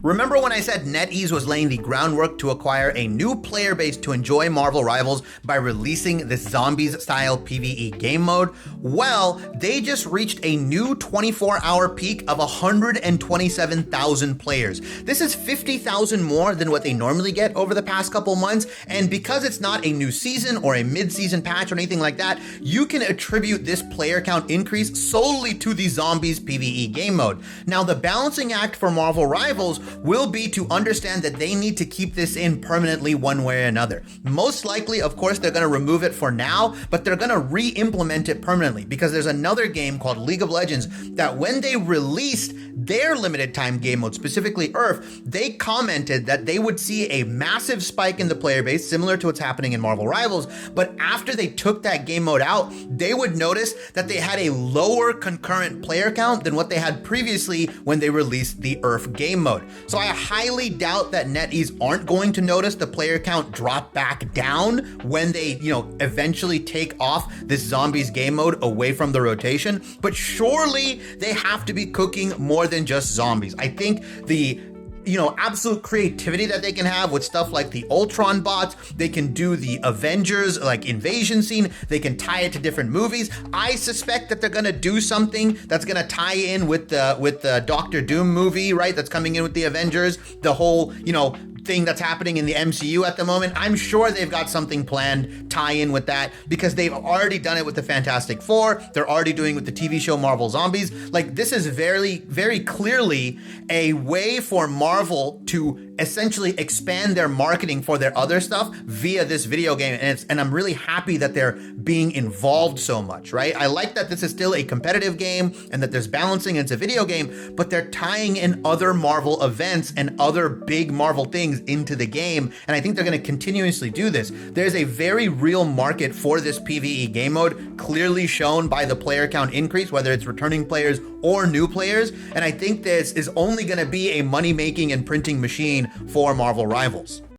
Remember when I said NetEase was laying the groundwork to acquire a new player base to enjoy Marvel Rivals by releasing this zombies-style PvE game mode? Well, they just reached a new 24-hour peak of 127,000 players. This is 50,000 more than what they normally get over the past couple months, and because it's not a new season or a mid-season patch or anything like that, you can attribute this player count increase solely to the zombies PvE game mode. Now, the balancing act for Marvel Rivals will be to understand that they need to keep this in permanently one way or another. Most likely, of course, they're going to remove it for now, but they're going to re-implement it permanently because there's another game called League of Legends that when they released their limited time game mode, specifically Earth, they commented that they would see a massive spike in the player base, similar to what's happening in Marvel Rivals, but after they took that game mode out, they would notice that they had a lower concurrent player count than what they had previously when they released the Earth game mode. So I highly doubt that NetEase aren't going to notice the player count drop back down when they, eventually take off this zombies game mode away from the rotation. But surely they have to be cooking more than just zombies. I think the absolute creativity that they can have with stuff like the Ultron bots, they can do the Avengers like invasion scene, they can tie it to different movies. I suspect that they're gonna do something that's gonna tie in with the Doctor Doom movie, right? That's coming in with the Avengers, the whole, thing that's happening in the MCU at the moment. I'm sure they've got something planned tie in with that because they've already done it with the Fantastic Four. They're already doing it with the TV show Marvel Zombies. Like, this is very, very clearly a way for Marvel to essentially expand their marketing for their other stuff via this video game. And I'm really happy that they're being involved so much, right? I like that this is still a competitive game and that there's balancing and it's a video game, but they're tying in other Marvel events and other big Marvel things into the game. And I think they're going to continuously do this. There's a very real market for this PvE game mode, clearly shown by the player count increase, whether it's returning players or new players. And I think this is only going to be a money-making and printing machine for Marvel Rivals.